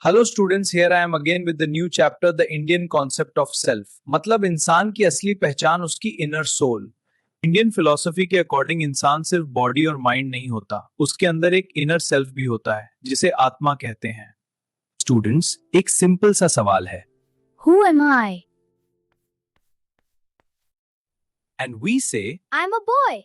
Hello students, here I am again with the new chapter the Indian concept of self. मतलब इंसान की असली पहचान उसकी इनर सोल। इंडियन फिलॉसफी के अकॉर्डिंग इंसान सिर्फ बॉडी और माइंड नहीं होता, उसके अंदर एक इनर सेल्फ भी होता है जिसे आत्मा कहते हैं। स्टूडेंट्स, एक सिंपल सा सवाल है, Who am I? And we say I'm a boy.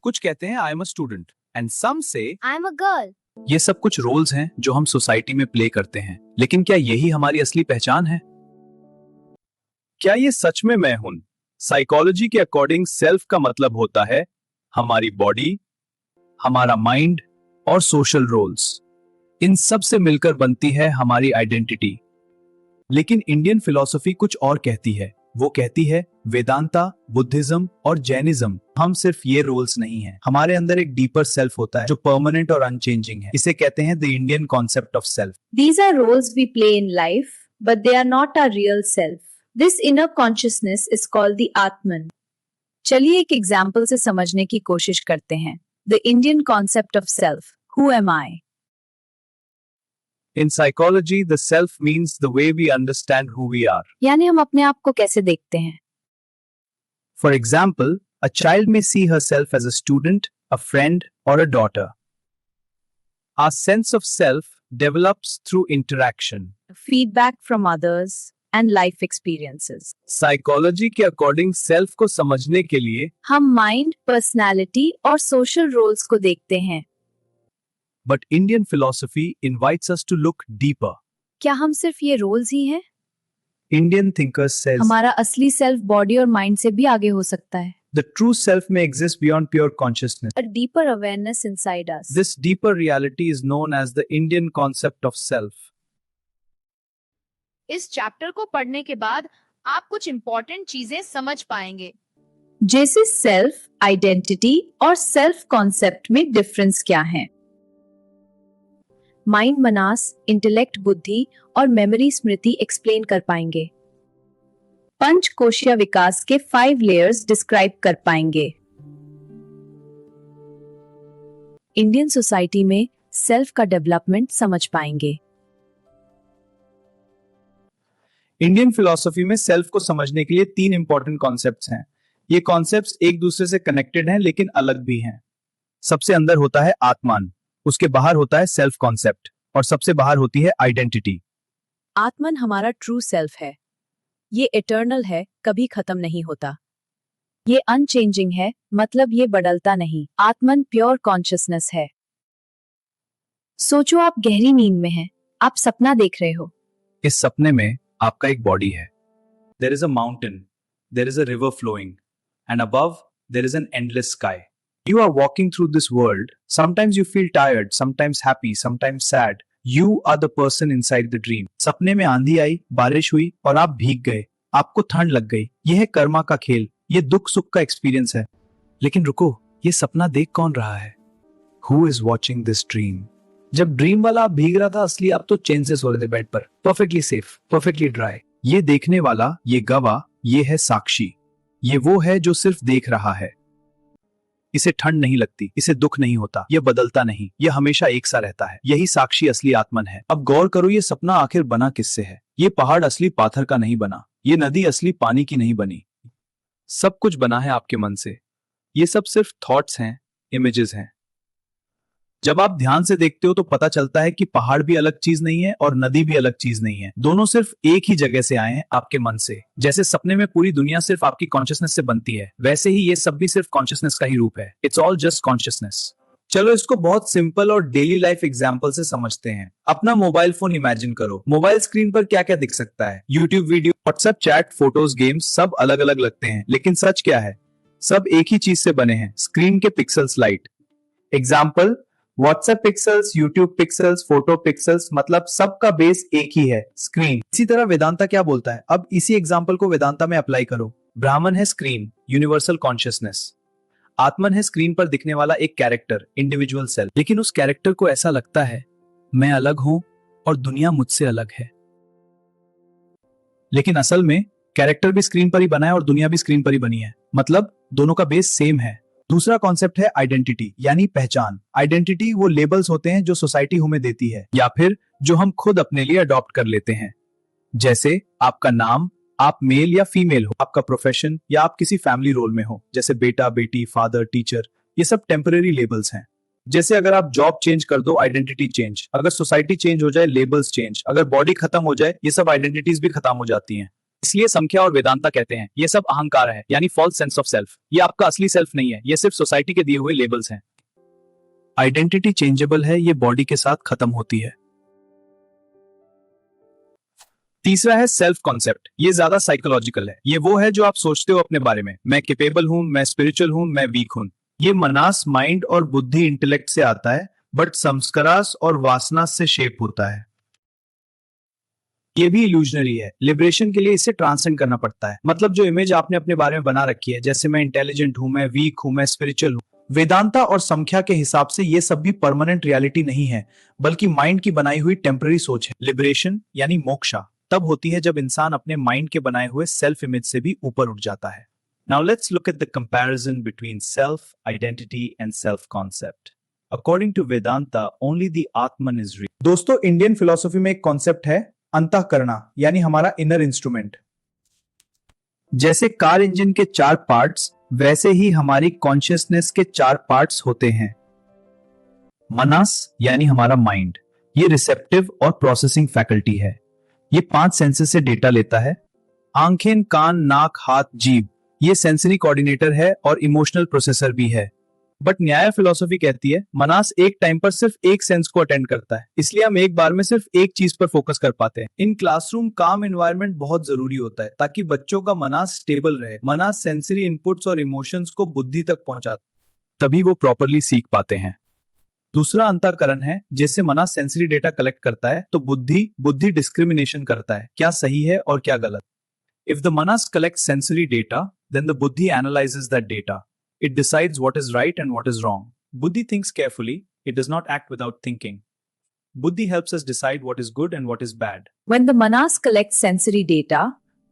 कुछ कहते हैं I am a student, and some say I'm a girl. ये सब कुछ रोल्स हैं जो हम सोसाइटी में प्ले करते हैं, लेकिन क्या यही हमारी असली पहचान है? क्या ये सच में मैं हूं? साइकोलॉजी के अकॉर्डिंग सेल्फ का मतलब होता है हमारी बॉडी, हमारा माइंड और सोशल रोल्स। इन सब से मिलकर बनती है हमारी आइडेंटिटी। लेकिन इंडियन फिलॉसफी कुछ और कहती है। वो कहती है वेदांता, बुद्धिज्म और जैनिज्म, हम सिर्फ ये रोल्स नहीं हैं, हमारे अंदर एक डीपर सेल्फ होता है जो परमानेंट और अनचेंजिंग है। इसे कहते हैं the Indian concept of self. These are roles we play in life, but they are not our real self. This inner consciousness is called the Atman. चलिए एक एग्जाम्पल से समझने की कोशिश करते हैं। The Indian concept of self. Who am I? In psychology, the self means the way we understand who we are. यानी हम अपने आप को कैसे देखते हैं। For example, a child may see herself as a student, a friend, or a daughter. Our sense of self develops through interaction. Feedback from others and life experiences. Psychology के according self को समझने के लिए हम mind, personality और social roles को देखते हैं। But Indian philosophy invites us to look deeper. क्या हम सिर्फ ये रोल्स ही हैं? इंडियन थिंकर्स सेज हमारा असली सेल्फ बॉडी और माइंड से भी आगे हो सकता है। द ट्रू सेल्फ में exist beyond pure consciousness. A deeper awareness inside us. This deeper reality is known as the Indian concept of self. इस चैप्टर को पढ़ने के बाद आप कुछ इंपॉर्टेंट चीजें समझ पाएंगे। जैसे सेल्फ आइडेंटिटी और सेल्फ कॉन्सेप्ट में डिफरेंस क्या है। माइंड मनास, इंटेलेक्ट बुद्धि और मेमोरी स्मृति एक्सप्लेन कर पाएंगे। पंच कोशीय विकास के 5 लेयर्स डिस्क्राइब कर पाएंगे। इंडियन सोसाइटी में सेल्फ का डेवलपमेंट समझ पाएंगे। इंडियन फिलॉसफी में सेल्फ को समझने के लिए 3 इंपॉर्टेंट कॉन्सेप्ट्स हैं। ये कॉन्सेप्ट्स एक दूसरे से कनेक्टेड हैं लेकिन अलग भी हैं। सबसे अंदर होता है आत्मान, उसके बाहर होता है सेल्फ कॉन्सेप्ट और सबसे बाहर होती है आइडेंटिटी। आत्मन हमारा ट्रू सेल्फ है। ये इटर्नल है, कभी खत्म नहीं होता। ये अनचेंजिंग है, मतलब ये बदलता नहीं। आत्मन प्योर कॉन्शियसनेस है। सोचो आप गहरी नींद में हैं, आप सपना देख रहे हो। इस सपने में आपका एक बॉडी है। There is a mountain, there is a river flowing, and above there is an endless sky. You are walking through this world. Sometimes you feel tired, sometimes happy, sometimes sad. You are the person inside the dream. सपने में आंधी आई, बारिश हुई और आप भीग गए, आपको ठंड लग गई। यह है कर्मा का खेल, ये दुख सुख का एक्सपीरियंस है। लेकिन रुको, ये सपना देख कौन रहा है? Who is watching this dream? जब ड्रीम वाला आप भीग रहा था, असली आप तो चैन से सो रहे थे बेड पर, परफेक्टली सेफ, परफेक्टली ड्राई। ये देखने वाला, ये गवाह, ये है साक्षी। ये वो है जो सिर्फ देख रहा है। इसे ठंड नहीं लगती, इसे दुख नहीं होता, यह बदलता नहीं, यह हमेशा एक सा रहता है। यही साक्षी असली आत्मन है। अब गौर करो, ये सपना आखिर बना किससे है? ये पहाड़ असली पाथर का नहीं बना, ये नदी असली पानी की नहीं बनी। सब कुछ बना है आपके मन से। ये सब सिर्फ थॉट्स हैं, इमेजेस हैं। जब आप ध्यान से देखते हो तो पता चलता है कि पहाड़ भी अलग चीज नहीं है और नदी भी अलग चीज नहीं है। दोनों सिर्फ एक ही जगह से आए हैं, आपके मन से। जैसे सपने में पूरी दुनिया सिर्फ आपकी कॉन्शियसनेस से बनती है, वैसे ही ये सब भी सिर्फ कॉन्शियसनेस का ही रूप है। It's all just consciousness. चलो इसको बहुत सिंपल और डेली लाइफ एग्जाम्पल से समझते हैं। अपना मोबाइल फोन इमेजिन करो। मोबाइल स्क्रीन पर क्या क्या दिख सकता है? YouTube video, WhatsApp chat, photos, games, सब अलग अलग लगते हैं, लेकिन सच क्या है? सब एक ही चीज से बने हैं, स्क्रीन के pixels, light. Example, WhatsApp pixels, YouTube pixels, photo pixels, मतलब सबका बेस एक ही है, स्क्रीन। इसी तरह वेदांता क्या बोलता है? अब इसी एग्जांपल को वेदांता में अप्लाई करो। ब्राह्मण है स्क्रीन, यूनिवर्सल कॉन्शियसनेस। आत्मन है स्क्रीन पर दिखने वाला एक कैरेक्टर, इंडिविजुअल सेल्फ। लेकिन उस कैरेक्टर को ऐसा लगता है मैं अलग हूं और दुनिया मुझसे अलग है। लेकिन असल में कैरेक्टर भी स्क्रीन पर ही बना है और दुनिया भी स्क्रीन पर ही बनी है, मतलब दोनों का बेस सेम है। दूसरा कॉन्सेप्ट है आइडेंटिटी, यानी पहचान। आइडेंटिटी वो लेबल्स होते हैं जो सोसाइटी हमें देती है, या फिर जो हम खुद अपने लिए अडॉप्ट कर लेते हैं। जैसे आपका नाम, आप मेल या फीमेल हो, आपका प्रोफेशन, या आप किसी फैमिली रोल में हो, जैसे बेटा, बेटी, फादर, टीचर। ये सब टेम्पररी लेबल्स हैं। जैसे अगर आप जॉब चेंज कर दो, आइडेंटिटी चेंज। अगर सोसाइटी चेंज हो जाए, लेबल्स चेंज। अगर बॉडी खत्म हो जाए, ये सब आइडेंटिटीज भी खत्म हो जाती हैं। इसलिए संख्या और वेदांता कहते हैं ये सब अहंकार है, यानी फॉल्स सेंस ऑफ सेल्फ। ये आपका असली सेल्फ नहीं है, ये सिर्फ सोसाइटी के दिए हुए लेबल्स हैं। आइडेंटिटी चेंजेबल है, ये बॉडी के साथ खत्म होती है। तीसरा है सेल्फ कॉन्सेप्ट। ये ज्यादा साइकोलॉजिकल है। ये वो है जो आप सोचते हो अपने बारे में। मैं कैपेबल हूं, मैं स्पिरिचुअल हूं, मैं वीक हूं। ये मनास, माइंड और बुद्धि, इंटेलेक्ट से आता है, बट संस्कारास और वासना से शेप होता है। ये भी इल्यूजनरी है। लिबरेशन के लिए इसे ट्रांसेंड करना पड़ता है। मतलब जो इमेज आपने अपने बारे में बना रखी है, जैसे मैं इंटेलिजेंट हूं, मैं वीक हूं, मैं स्पिरिचुअल हूं, वेदांता और संख्या के हिसाब से ये सब भी परमानेंट रियलिटी नहीं है, बल्कि माइंड की बनाई हुई टेम्पररी सोच है। लिबरेशन यानी मोक्षा तब होती है जब इंसान अपने माइंड के बनाए हुए सेल्फ इमेज से भी ऊपर उठ जाता है। Now let's look at the comparison between self, identity and self concept. According to Vedanta, only the Atman is real. दोस्तों, इंडियन फिलॉसफी में एक कॉन्सेप्ट है अंतःकरणा, यानी हमारा इनर इंस्ट्रूमेंट। जैसे कार इंजन के 4 पार्ट्स, वैसे ही हमारी कॉन्शियसनेस के 4 पार्ट्स होते हैं। मनस यानी हमारा माइंड, ये रिसेप्टिव और प्रोसेसिंग फैकल्टी है। ये 5 सेंसेस से डेटा लेता है। आंखें, कान, नाक, हाथ, जीभ, ये सेंसरी कोऑर्डिनेटर है और इमोशनल प्रोसेसर भी है। बट न्याय फिलॉसफी कहती है मनास एक टाइम पर सिर्फ एक सेंस को अटेंड करता है, इसलिए हम एक बार में सिर्फ एक चीज पर फोकस कर पाते हैं। इन क्लासरूम काम एनवायरनमेंट बहुत जरूरी होता है ताकि बच्चों का मनास स्टेबल रहे। मनास सेंसरी इनपुट्स और इमोशंस को बुद्धि तक पहुंचाता, तभी वो प्रॉपरली सीख पाते हैं। दूसरा अंतःकरण है, जैसे मनास सेंसरी डेटा कलेक्ट करता है तो बुद्धि डिस्क्रिमिनेशन करता है, क्या सही है और क्या गलत। If the manas collects sensory data, then the buddhi analyzes that data. It decides what is right and what is wrong. Buddhi thinks carefully, it does not act without thinking. Buddhi helps us decide what is good and what is bad. When the manas collects sensory data,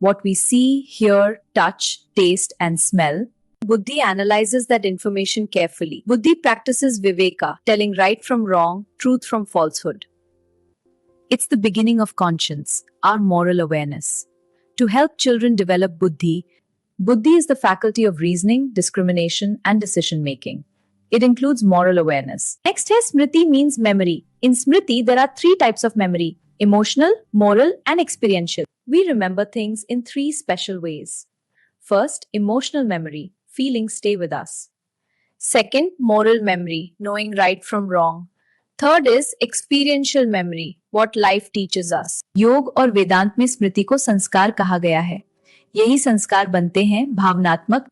what we see, hear, touch, taste, and smell, Buddhi analyzes that information carefully. Buddhi practices viveka, telling right from wrong, truth from falsehood. It's the beginning of conscience, our moral awareness. To help children develop buddhi, buddhi is the faculty of reasoning, discrimination, and decision making. It includes moral awareness. Next है smriti, means memory. In smriti, there are 3 types of memory: emotional, moral, and experiential. We remember things in 3 special ways. First, emotional memory. Feelings stay with us. Second, moral memory, knowing right from wrong. Third is experiential memory, what life teaches us. योग और वेदांत में स्मृति को संस्कार कहा गया है। यही संस्कार बनते हैं भावनात्मक,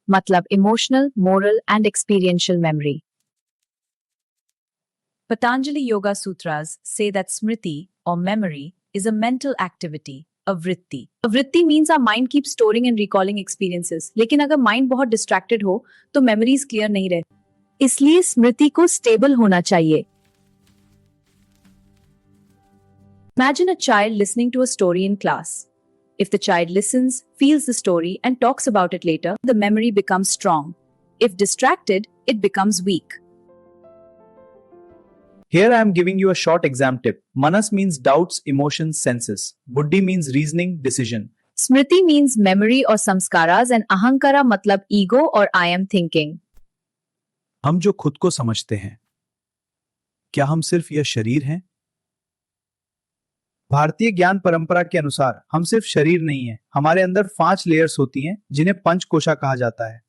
मतलब emotional, moral and experiential memory. Patanjali Yoga Sutras say that smriti or memory is a mental activity, a vritti. A vritti means our mind keeps storing and recalling experiences. लेकिन अगर माइंड बहुत डिस्ट्रैक्टेड हो तो memories clear नहीं रहती। इसलिए स्मृति को stable होना चाहिए। Imagine a child listening to a story in class. If the child listens, feels the story, and talks about it later, the memory becomes strong. If distracted, it becomes weak. Here I am giving you a short exam tip. Manas means doubts, emotions, senses. Buddhi means reasoning, decision. Smriti means memory or samskaras, and ahankara matlab ego or I am thinking. हम जो खुद को समझते हैं, क्या हम सिर्फ यह शरीर हैं? भारतीय ज्ञान परंपरा के अनुसार हम सिर्फ शरीर नहीं है। हमारे अंदर 5 लेयर्स होती हैं जिन्हें पंचकोशा कहा जाता है।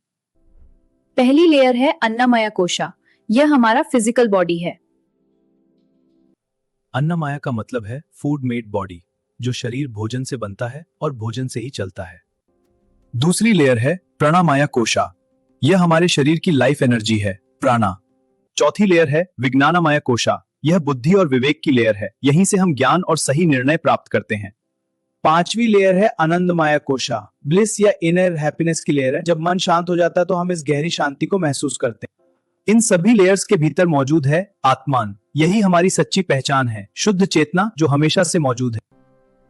पहली लेयर है अन्नमया कोशा। यह हमारा फिजिकल बॉडी है। अन्नमया का मतलब है फूड मेड बॉडी, जो शरीर भोजन से बनता है और भोजन से ही चलता है। दूसरी लेयर है प्राणामया कोशा। यह हमारे शरीर की लाइफ एनर्जी है, प्राणा। चौथी लेयर है विज्ञानमया कोशा। यह बुद्धि और विवेक की लेयर है, यहीं से हम ज्ञान और सही निर्णय प्राप्त करते हैं। 5वीं लेयर है आनंदमया कोशा। ब्लिस या इनर हैप्पीनेस की लेयर है। जब मन शांत हो जाता है तो हम इस गहरी शांति को महसूस करते हैं। इन सभी लेयर्स के भीतर मौजूद है आत्मान। यही हमारी सच्ची पहचान है, शुद्ध चेतना जो हमेशा से मौजूद है।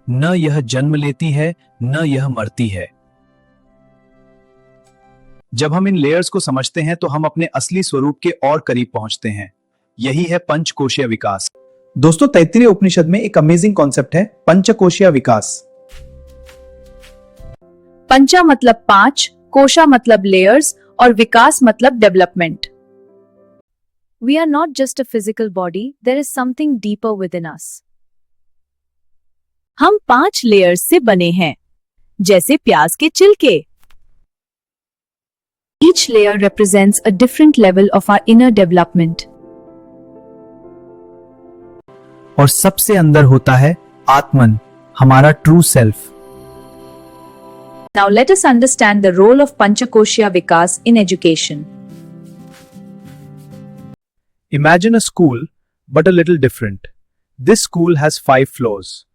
न यह जन्म लेती है, न यह मरती है। जब हम इन लेयर्स को समझते हैं तो हम अपने असली स्वरूप के और करीब पहुंचते हैं। यही है पंचकोशीय विकास। दोस्तों, तैत्तिरीय उपनिषद में एक अमेजिंग कॉन्सेप्ट है पंचकोशीय विकास। पंचा मतलब 5, कोशा मतलब लेयर्स और विकास मतलब development. We are not just a physical body, there is something deeper within us. हम 5 लेयर्स से बने हैं, जैसे प्याज के छिलके। Each layer represents a different level of our inner development. और सबसे अंदर होता है आत्मन, हमारा true self. Now let us understand the role of Panchakoshiya Vikas in education. Imagine a school, but a little different. This school has 5 floors.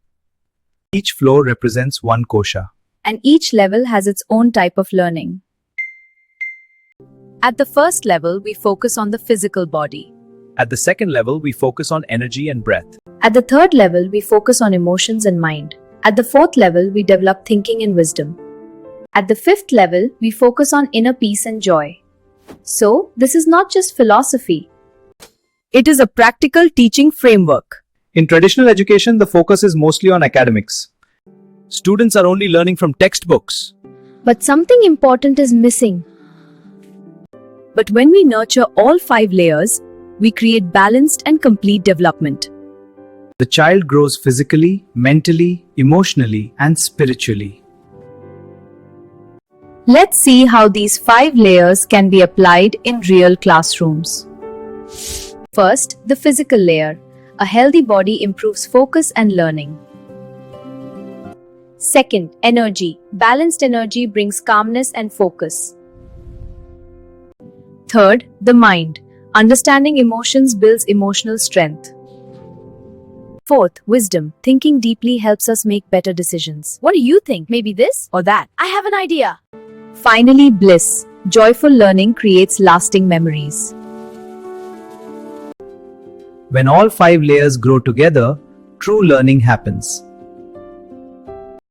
Each floor represents one kosha. And each level has its own type of learning. At the first level, we focus on the physical body. At the second level, we focus on energy and breath. At the third level, we focus on emotions and mind. At the fourth level, we develop thinking and wisdom. At the fifth level, we focus on inner peace and joy. So, this is not just philosophy. It is a practical teaching framework. In traditional education, the focus is mostly on academics. Students are only learning from textbooks. But something important is missing. But when we nurture all 5 layers, we create balanced and complete development. The child grows physically, mentally, emotionally, and spiritually. Let's see how these 5 layers can be applied in real classrooms. First, the physical layer. A healthy body improves focus and learning. Second, energy. Balanced energy brings calmness and focus. Third, the mind. Understanding emotions builds emotional strength. Fourth, wisdom. Thinking deeply helps us make better decisions. What do you think? Maybe this or that? I have an idea. Finally, bliss. Joyful learning creates lasting memories. When all 5 layers grow together, true learning happens.